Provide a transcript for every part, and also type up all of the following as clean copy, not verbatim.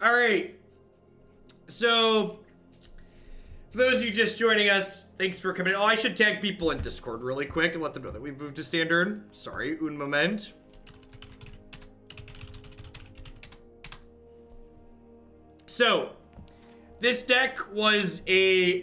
All right. So, for those of you just joining us, thanks for coming. Oh, I should tag people in Discord really quick and let them know that we've moved to standard. Sorry, un moment. So, this deck was a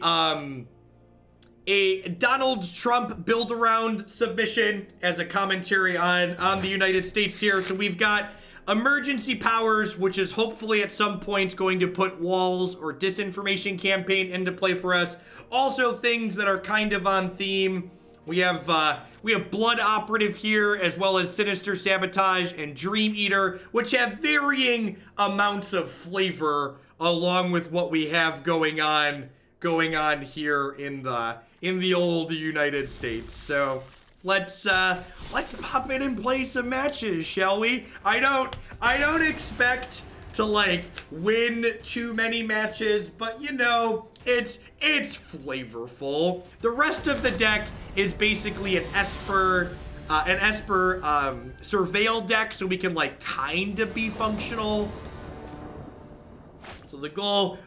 Donald Trump build-around submission as a commentary on the United States here. So we've got Emergency Powers, which is hopefully at some point going to put Walls or Disinformation Campaign into play for us. Also things that are kind of on theme. We have Blood Operative here, as well as Sinister Sabotage and Dream Eater, which have varying amounts of flavor along with what we have going on here in the old United States. So let's pop in and play some matches, shall we? I don't expect to like win too many matches, but you know, it's flavorful. The rest of the deck is basically an Esper surveil deck, so we can like kind of be functional. So the goal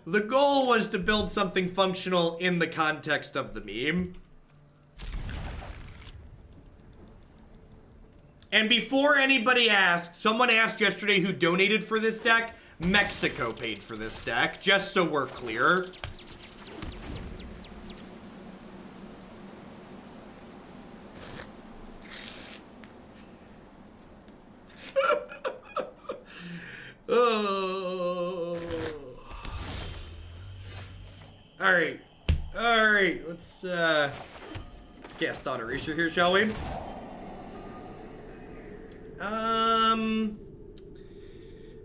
was to build something functional in the context of the meme. And before anybody asks, someone asked yesterday who donated for this deck. Mexico paid for this deck, just so we're clear. Oh. All right. Let's cast Thought Erasure here, shall we?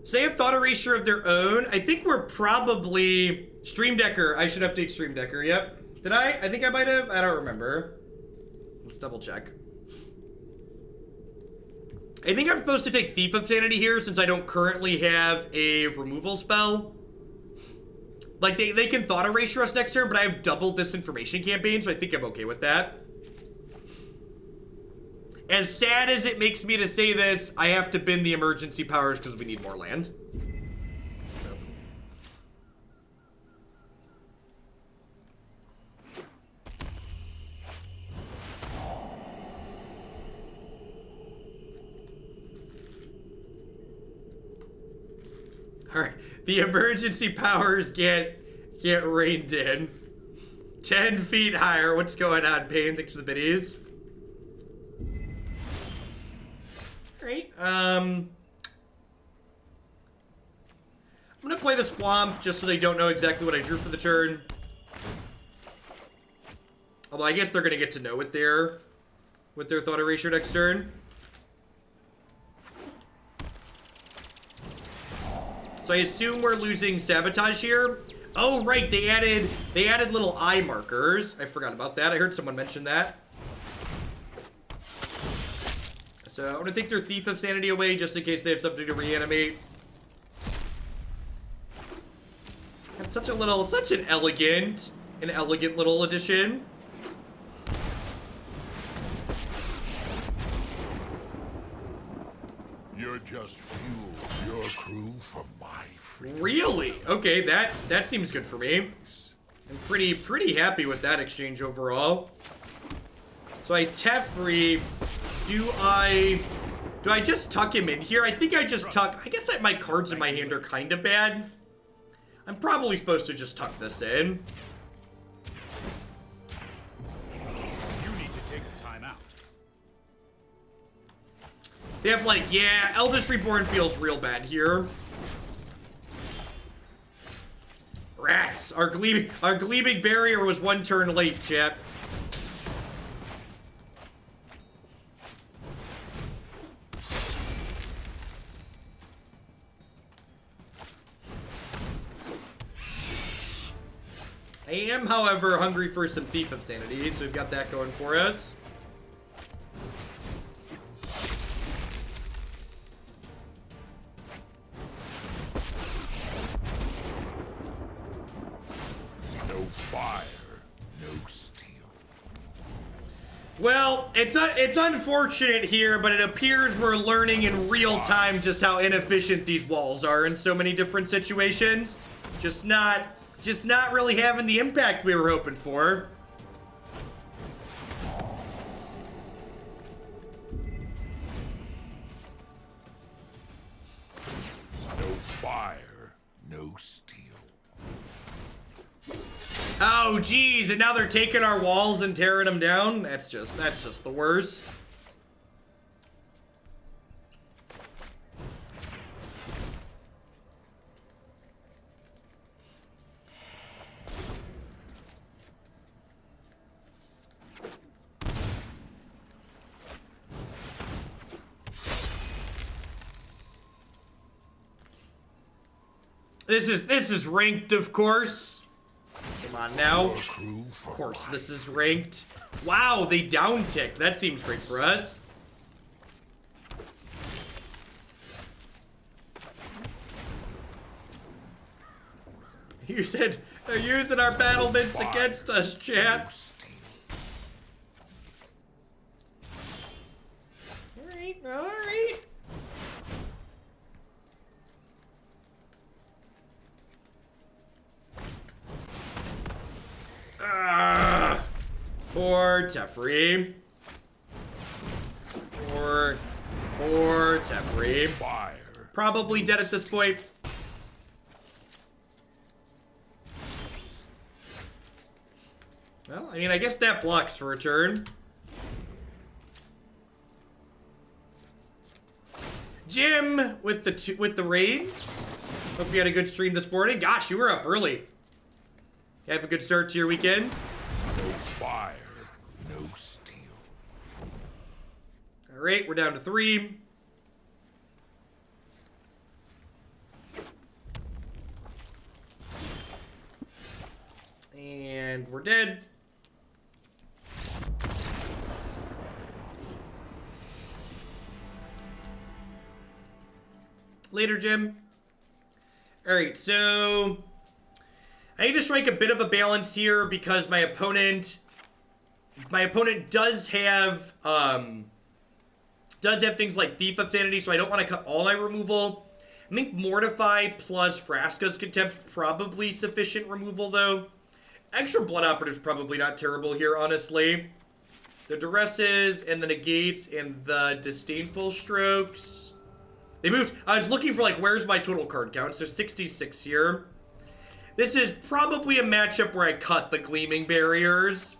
So they have Thought Erasure of their own. I think we're probably Stream Decker. I should update Stream Decker. Yep. Did I? I think I might have. I don't remember. Let's double check. I think I'm supposed to take Thief of Sanity here since I don't currently have a removal spell. Like, they can Thought Erasure us next turn, but I have double Disinformation Campaign, so I think I'm okay with that. As sad as it makes me to say this, I have to bin the Emergency Powers because we need more land. The Emergency Powers get reined in. 10 feet higher. What's going on, Payne? Thanks for the biddies. Great. I'm gonna play the Swamp just so they don't know exactly what I drew for the turn. Although I guess they're gonna get to know with their Thought Erasure next turn. So I assume we're losing Sabotage here. Oh, right, they added little eye markers. I forgot about that. I heard someone mention that. So I'm gonna take their Thief of Sanity away just in case they have something to reanimate. And such an elegant little addition. You're just fuel for your crew for my freedom. Really? Okay, that seems good for me. I'm pretty happy with that exchange overall. So I Teferi. Do I just tuck him in here? I think I just tuck. I guess my cards in my hand are kind of bad. I'm probably supposed to just tuck this in. You need to take a timeout. They have like, yeah, Eldest Reborn feels real bad here. Rats. Our Gleaming Barrier was one turn late, chat. I am, however, hungry for some Thief of Sanity, so we've got that going for us. No fire, no steel. Well, it's unfortunate here, but it appears we're learning in real time just how inefficient these walls are in so many different situations. Just not really having the impact we were hoping for. No fire, no steel. Oh, geez, and now they're taking our walls and tearing them down? That's just the worst. This is ranked, of course. Come on now. Of course, this is ranked. Wow, they down-ticked. That seems great for us. You said they're using our battlements against us, chat. Alright, alright. Poor Teferi. Poor Teferi. Fire. Probably dead at this point. Well, I mean, I guess that blocks for a turn. Jim with the raid. Hope you had a good stream this morning. Gosh, you were up early. You have a good start to your weekend. No fire, no steel. All right, we're down to 3. And we're dead. Later, Jim. All right, so I need to strike a bit of a balance here because my opponent does have things like Thief of Sanity, so I don't want to cut all my removal. I think Mortify plus Vraska's Contempt probably sufficient removal though. Extra Blood Operative is probably not terrible here, honestly. The Duresses and the Negates and the Disdainful Strokes. They moved. I was looking for, like, where's my total card count? So 66 here. This is probably a matchup where I cut the Gleaming Barriers.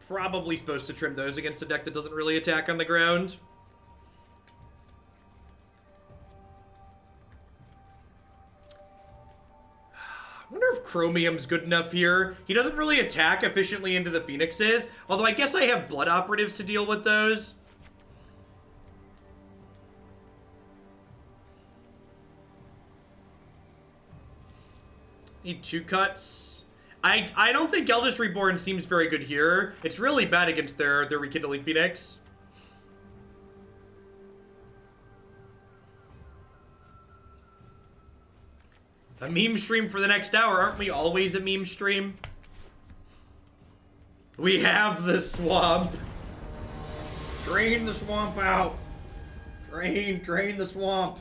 Probably supposed to trim those against a deck that doesn't really attack on the ground. I wonder if Chromium's good enough here. He doesn't really attack efficiently into the Phoenixes. Although I guess I have Blood Operatives to deal with those. Need 2 cuts. I don't think Eldest Reborn seems very good here. It's really bad against their Rekindling Phoenix. A meme stream for the next hour. Aren't we always a meme stream? We have the swamp. Drain the swamp out. Drain the swamp.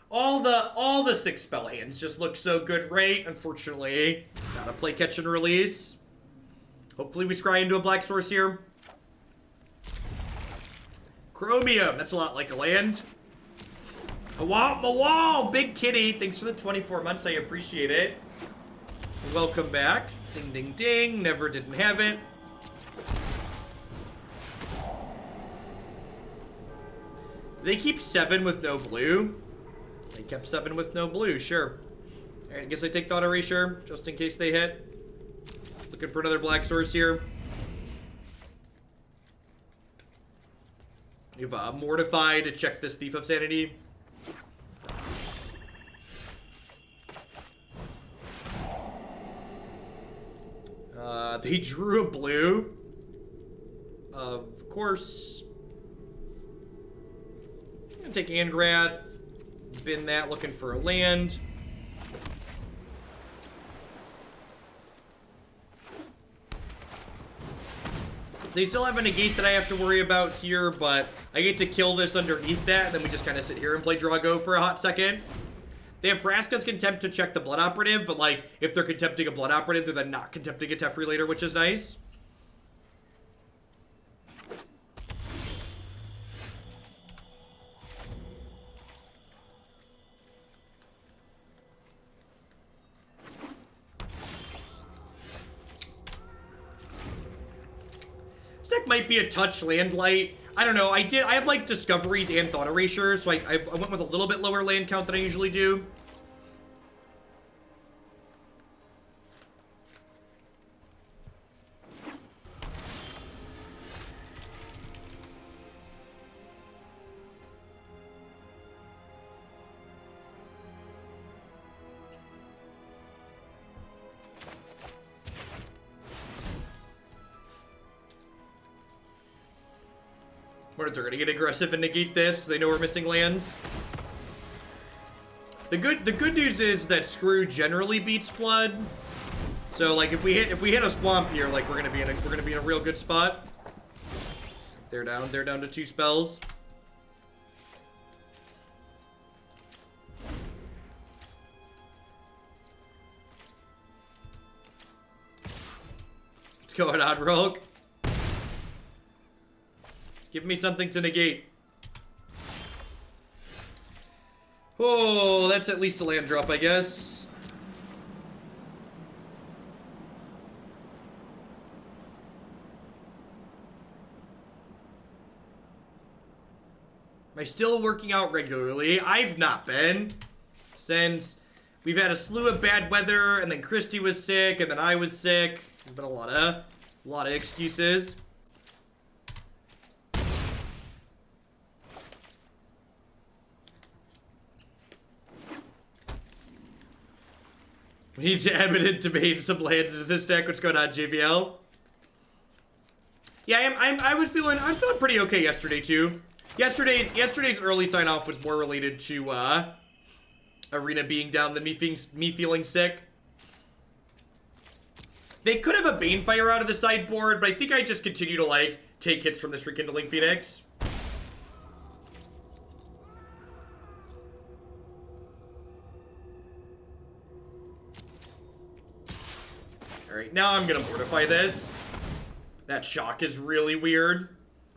All the 6 spell hands just look so good, right? Unfortunately, gotta play catch and release. Hopefully we scry into a black source here. Chromium, that's a lot like a land. I want my wall, Big Kitty. Thanks for the 24 months, I appreciate it. Welcome back. Ding, ding, ding. Never didn't have it. They keep 7 with no blue. They kept 7 with no blue, sure. Alright, I guess I take Thought Erasure, just in case they hit. Looking for another black source here. You have Mortify to check this Thief of Sanity. They drew a blue. Of course. I'm gonna take Angrath. Bin that, looking for a land. They still have a negate that I have to worry about here, but I get to kill this underneath that, and then we just kind of sit here and play Drago for a hot second. They have Vraska's Contempt to check the Blood Operative, but, like, if they're contempting a Blood Operative, they're then not contempting a Teferi later, which is nice. This deck might be a touch land light. I don't know. I have like discoveries and Thought Erasure, so I went with a little bit lower land count than I usually do. They're gonna get aggressive and negate this because they know we're missing lands. The good news is that Screw generally beats Flood. So like if we hit a swamp here, like we're gonna be in a real good spot. They're down to 2 spells. What's going on, Rogue? Give me something to negate. Oh, that's at least a land drop, I guess. Am I still working out regularly? I've not been. Since we've had a slew of bad weather, and then Christy was sick, and then I was sick. There's been a lot of excuses. We need to eminent debate some lands into this deck. What's going on, JVL? Yeah, I'm feeling pretty okay yesterday too. Yesterday's early sign off was more related to Arena being down than me feeling sick. They could have a Banefire out of the sideboard, but I think I just continue to like take hits from this Rekindling Phoenix. Alright, now I'm gonna Mortify this. That shock is really weird.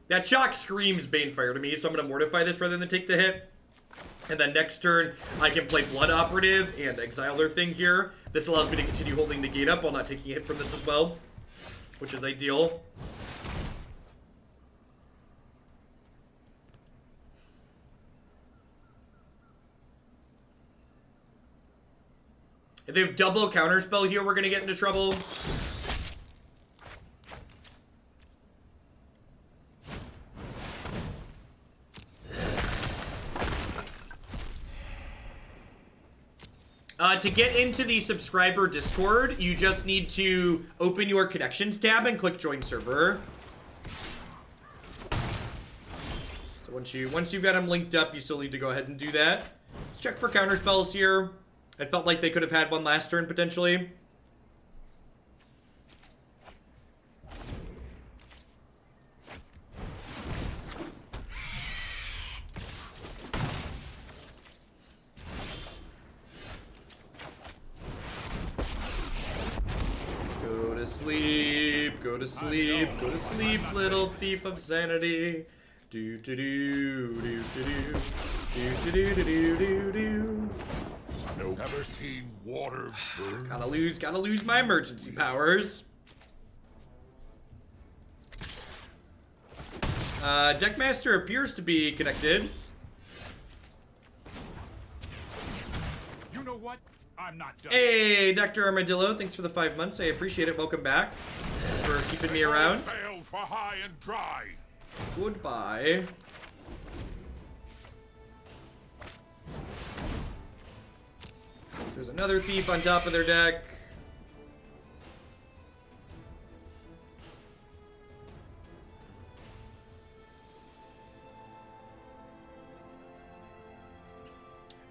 That shock screams Banefire to me, so I'm gonna Mortify this rather than take the hit. And then next turn, I can play Blood Operative and exile their thing here. This allows me to continue holding the gate up while not taking a hit from this as well, which is ideal. If they have double counterspell here, we're gonna get into trouble. To get into the subscriber Discord, you just need to open your connections tab and click join server. So once you've got them linked up, you still need to go ahead and do that. Let's check for counterspells here. I felt like they could have had one last turn, potentially. Go to sleep, go to sleep, go to sleep, little thief of sanity. Do do do do do do do do do do do. Nope. Never seen water burn. Gotta lose my emergency powers. Deckmaster appears to be connected. You know what? I'm not done. Hey, Dr. Armadillo, thanks for the 5 months. I appreciate it. Welcome back. Thanks for keeping me around. Sail for high and dry. Goodbye. There's another thief on top of their deck.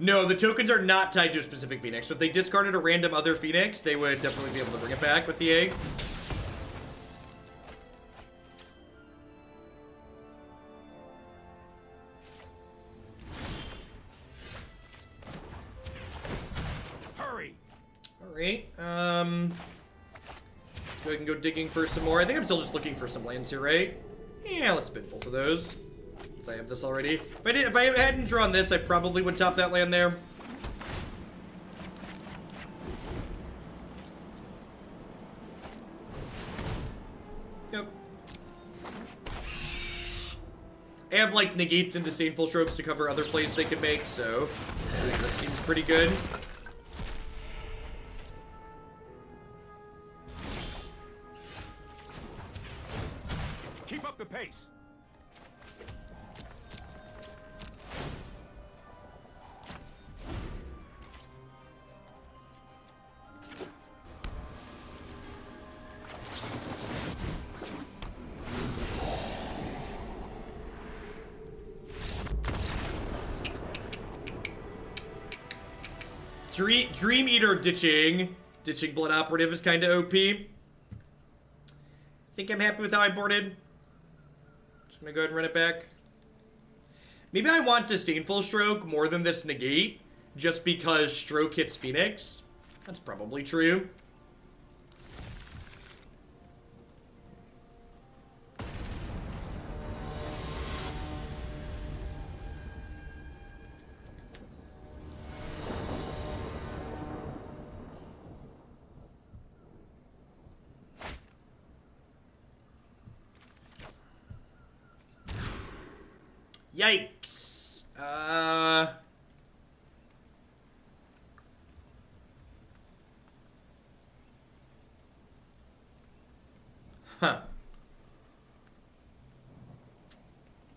No, the tokens are not tied to a specific Phoenix. So if they discarded a random other Phoenix, they would definitely be able to bring it back with the egg. So I can go digging for some more. I think I'm still just looking for some lands here, right? Yeah, let's spin both of those. Since I have this already. If I hadn't drawn this, I probably would top that land there. Yep. I have like negates and disdainful strokes to cover other plays they can make, so I think this seems pretty good. Keep up the pace. Dream Eater ditching Blood Operative is kind of OP. I think I'm happy with how I boarded. Just gonna go ahead and run it back. Maybe I want Disdainful Stroke more than this Negate, just because Stroke hits Phoenix. That's probably true. Yikes. Huh.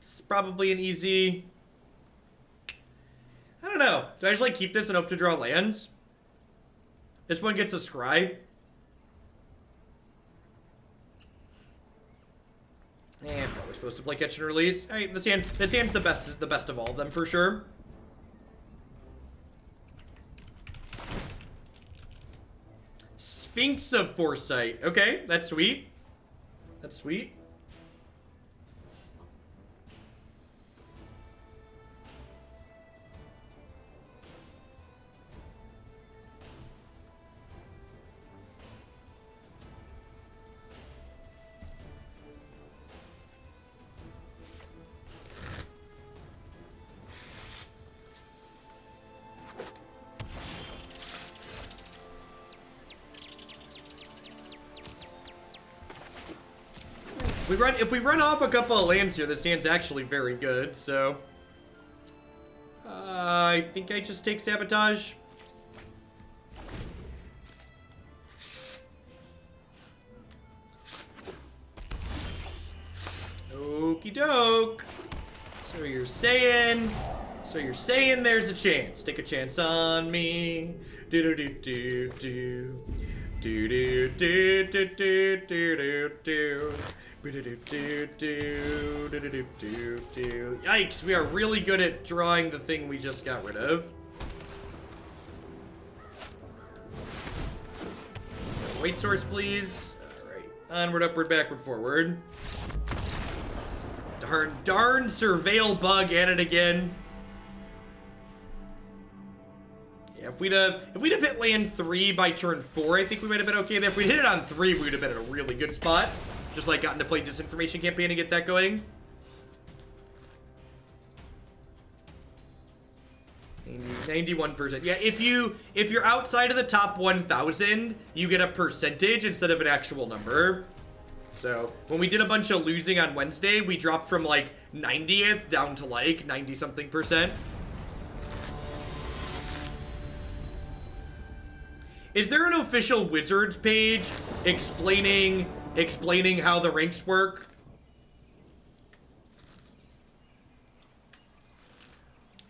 This is probably an easy... I don't know. Do I just like keep this and hope to draw lands? This one gets a Scribe. I'm probably supposed to play Catch and Release. Alright, this hand's the best of all of them for sure. Sphinx of Foresight. Okay, that's sweet. That's sweet. If we run off a couple of lands here, this hand's actually very good, so... I think I just take Sabotage. Okie doke. So you're saying there's a chance. Take a chance on me. Do do do do do. Do do do do do do do. Yikes, we are really good at drawing the thing we just got rid of. White source, please. Alright. Onward, upward, backward, forward. Darn Surveil Bug at it again. Yeah, if we'd have hit land 3 by turn 4, I think we might have been okay there. If we'd hit it on 3, we would have been in a really good spot. Just like gotten to play Disinformation Campaign and get that going. 91%. Yeah, if you're outside of the top 1,000, you get a percentage instead of an actual number. So when we did a bunch of losing on Wednesday, we dropped from like 90th down to like 90-something%. Is there an official Wizards page explaining how the ranks work?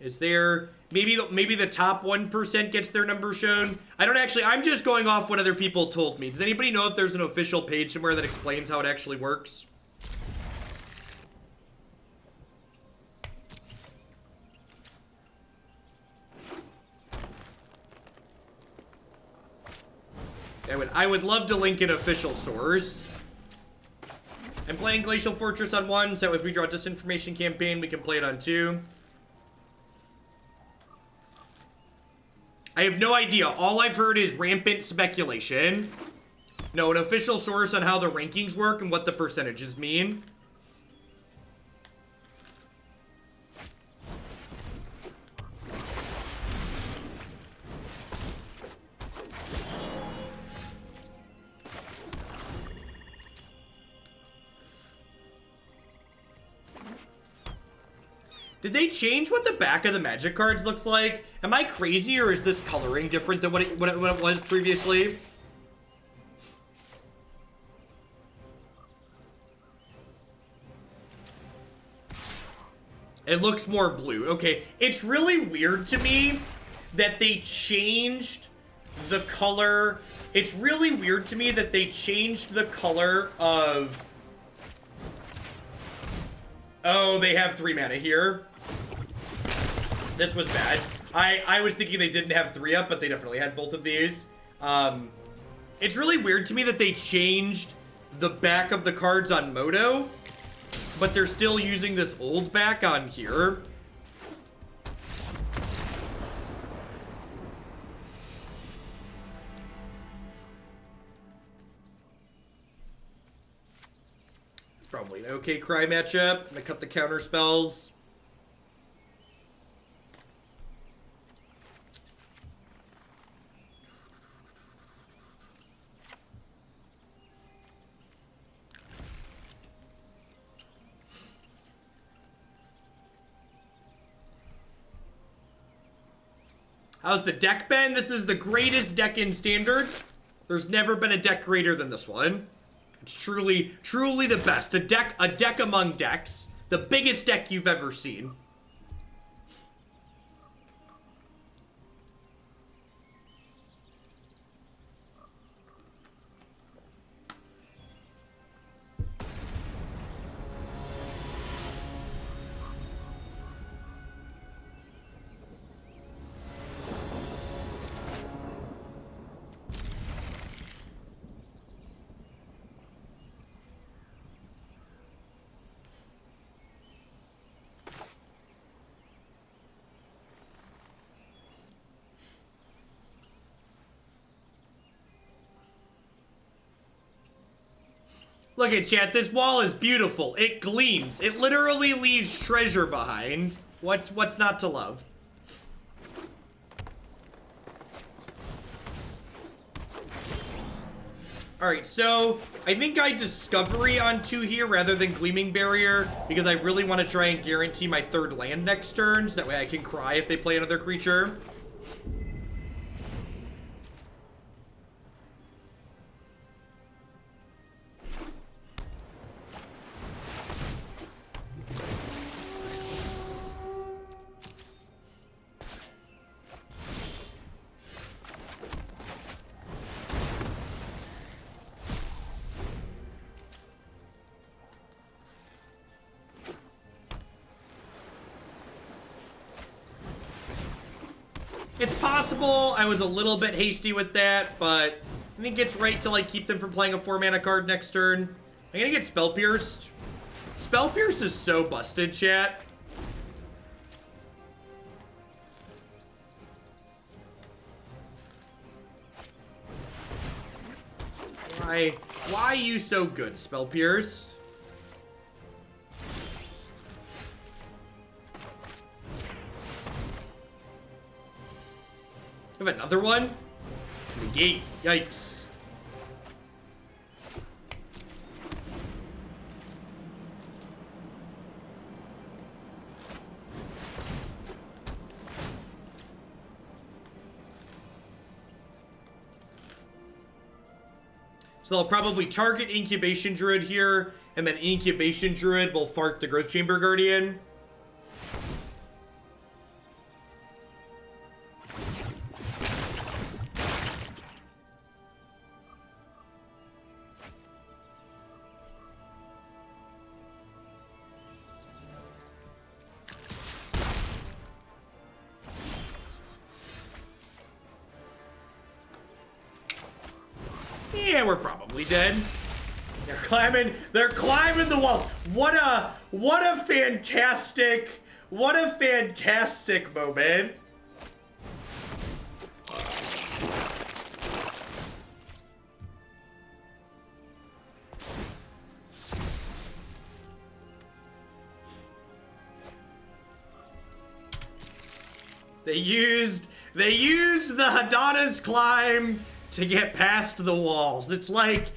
Is there maybe the top 1% gets their number shown? I don't actually. I'm just going off what other people told me. Does anybody know if there's an official page somewhere that explains how it actually works? I would love to link an official source. I'm playing Glacial Fortress on 1, so if we draw Disinformation Campaign, we can play it on 2. I have no idea. All I've heard is rampant speculation. No, an official source on how the rankings work and what the percentages mean. Did they change what the back of the Magic cards looks like? Am I crazy, or is this coloring different than what it was previously? It looks more blue. Okay, it's really weird to me that they changed the color. It's really weird to me that they changed the color of... Oh, they have 3 mana here. This was bad. I was thinking they didn't have 3 up, but they definitely had both of these. It's really weird to me that they changed the back of the cards on Moto, but they're still using this old back on here. Probably an okay cry matchup. I'm gonna cut the counter spells. How's the deck been? This is the greatest deck in Standard. There's never been a deck greater than this one. It's truly, truly the best. A deck among decks. The biggest deck you've ever seen. Look at chat, this wall is beautiful. It gleams. It literally leaves treasure behind. What's not to love? Alright, so I think I Discovery on 2 here rather than Gleaming Barrier because I really want to try and guarantee my 3rd land next turn, so that way I can cry if they play another creature. It's possible I was a little bit hasty with that, but I think it's right to like keep them from playing a 4-mana card next turn. I'm gonna get Spell Pierced. Spell Pierce is so busted, chat. Why are you so good, Spell Pierce? I have another one? Negate. Yikes. So they'll probably target Incubation Druid here, and then Incubation Druid will fart the Growth Chamber Guardian. Yeah, we're probably dead. They're climbing the wall. What a fantastic moment. They used the Hadana's climb to get past the walls. It's like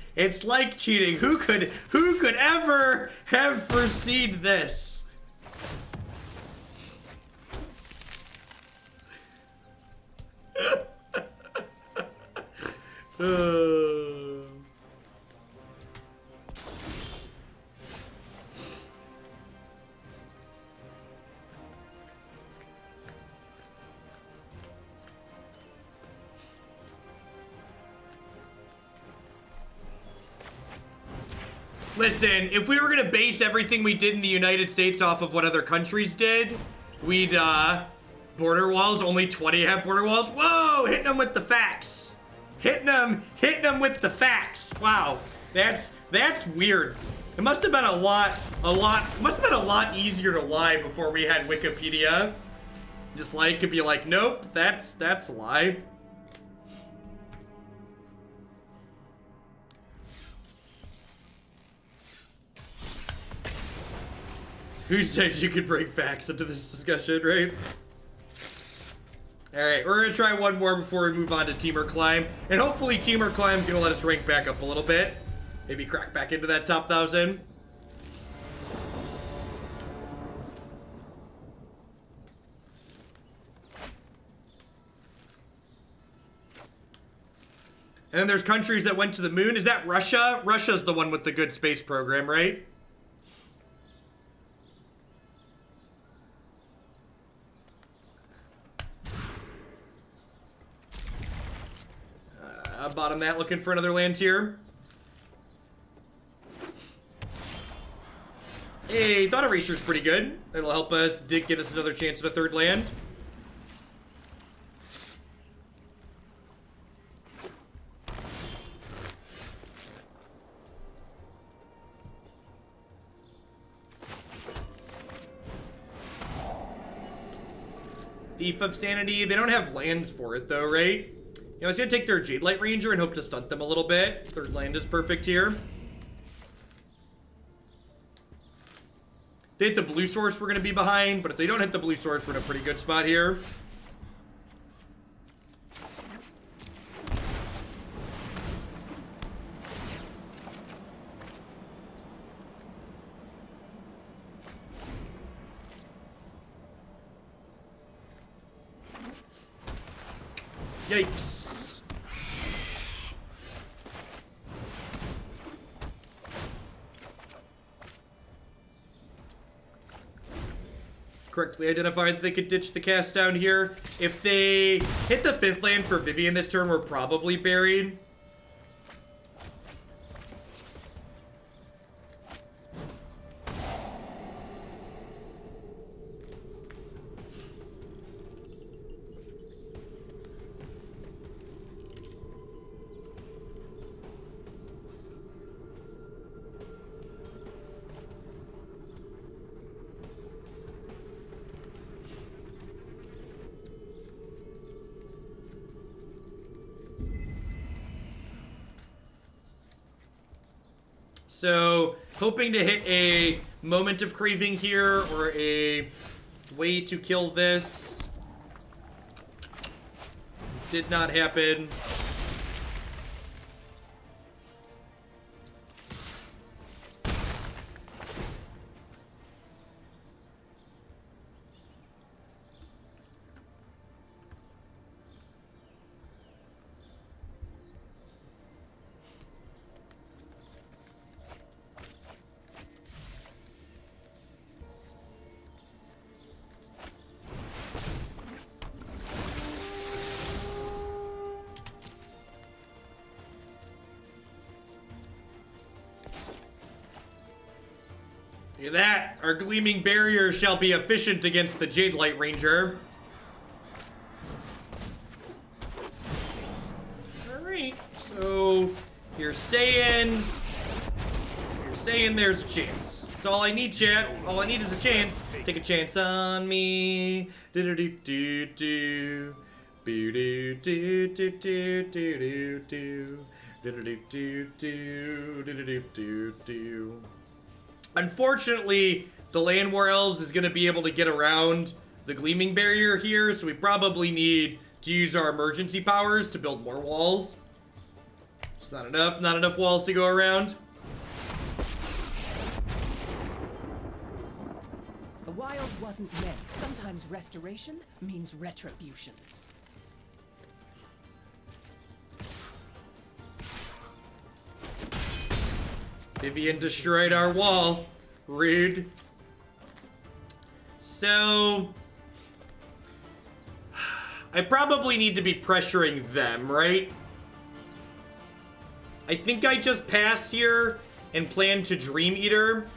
cheating. Who could ever have foreseen this? Listen, if we were gonna base everything we did in the United States off of what other countries did, we'd, border walls, only 20 have border walls. Whoa, hitting them with the facts. Hitting them with the facts. Wow, that's weird. It must have been a lot easier to lie before we had Wikipedia. Just like, could be like, nope, that's a lie. Who said you could bring facts into this discussion, right? Alright, we're gonna try one more before we move on to Teamer Climb. And hopefully Teamer Climb's gonna let us rank back up a little bit. Maybe crack back into that top 1,000. And then there's countries that went to the moon. Is that Russia? Russia's the one with the good space program, right? Bottom that, looking for another land tier. Hey, Thought Erasure's pretty good. It'll help us get us another chance at a third land. Thief of Sanity. They don't have lands for it though, right? You know, it's gonna take their Jade Light Ranger and hope to stunt them a little bit. Third land is perfect here. If they hit the blue source, we're gonna be behind, but if they don't hit the blue source, we're in a pretty good spot here. Yikes. Correctly identified that they could ditch the cast down here. If they hit the 5th land for Vivian this turn, we're probably buried. So, hoping to hit a Moment of Craving here, or a way to kill this. Did not happen. Look at that. Our Gleaming Barrier shall be efficient against the Jade Light Ranger. Alright, so you're saying there's a chance. That's all I need, chat. All I need is a chance. Take a chance on me. Do-do-do-do-do. Boo-do-do-do-do-do-do. Do-do-do-do-do. Unfortunately, the Land War Elves is going to be able to get around the Gleaming Barrier here, so we probably need to use our emergency powers to build more walls. It's not enough walls to go around. The wild wasn't meant. Sometimes restoration means retribution. Vivian destroyed our wall. Rude. So... I probably need to be pressuring them, right? I think I just pass here and plan to Dream Eater.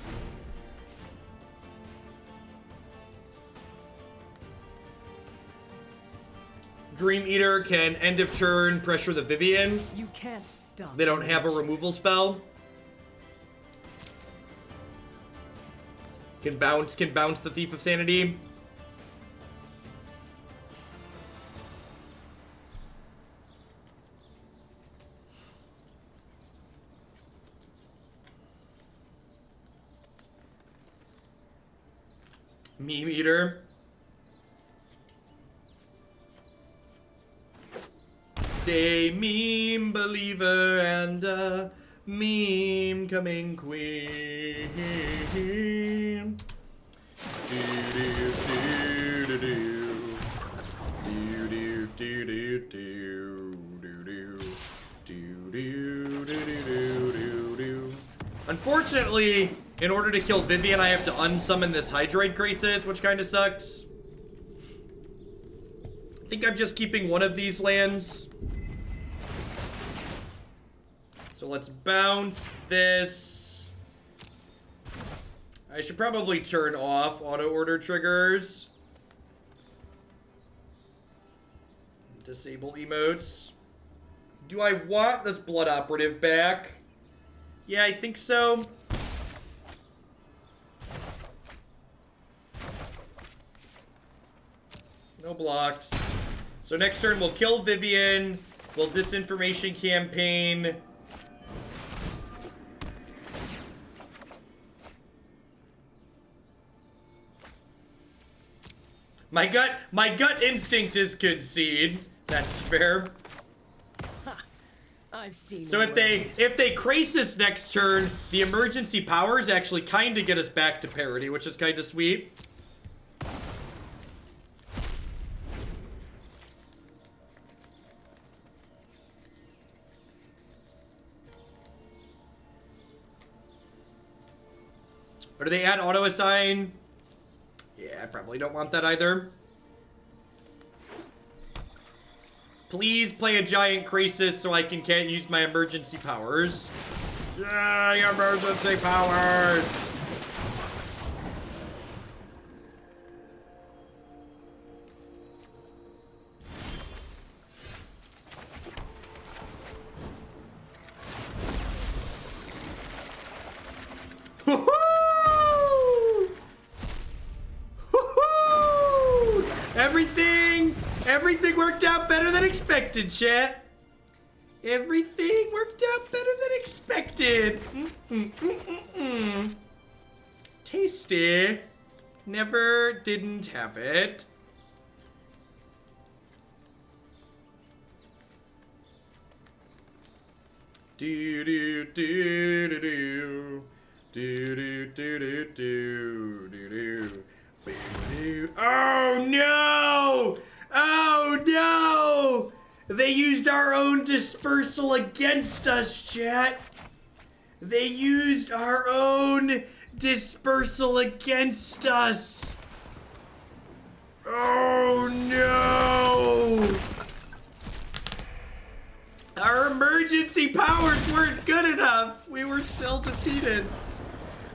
Dream Eater can end of turn pressure the Vivian. You can't stop. They don't have a removal spell. Can bounce the Thief of Sanity. Meme Eater. Day meme believer and a meme coming queen. Unfortunately, in order to kill Vivian, I have to unsummon this Hydroid Crisis, which kind of sucks. I think I'm just keeping one of these lands. So let's bounce this. I should probably turn off auto order triggers. Disable emotes. Do I want this Blood Operative back? Yeah, I think so. No blocks. So next turn we'll kill Vivian. We'll Disinformation Campaign. My gut instinct is concede. That's fair. I've seen So if they crisis next turn, the emergency powers actually kind of get us back to parity, which is kind of sweet. Or do they add auto assign? Yeah, I probably don't want that either. Please play a giant crisis so I can't use my emergency powers. Yay, emergency powers! Woohoo! Woohoo! Everything worked out better than expected, chat. Everything worked out better than expected. Tasty. Never didn't have it. Do do do do do do do do do do do. Oh no! Oh no! They used our own dispersal against us, chat. They used our own dispersal against us. Oh no! Our emergency powers weren't good enough. We were still defeated.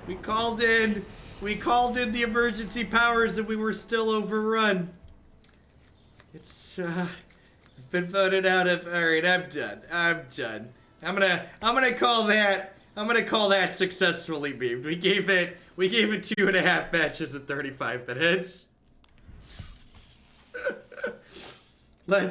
We called in the emergency powers and we were still overrun. It's been voted out of. All right, I'm done. I'm gonna call that successfully beamed. We gave it 2.5 matches in 35 minutes. Let's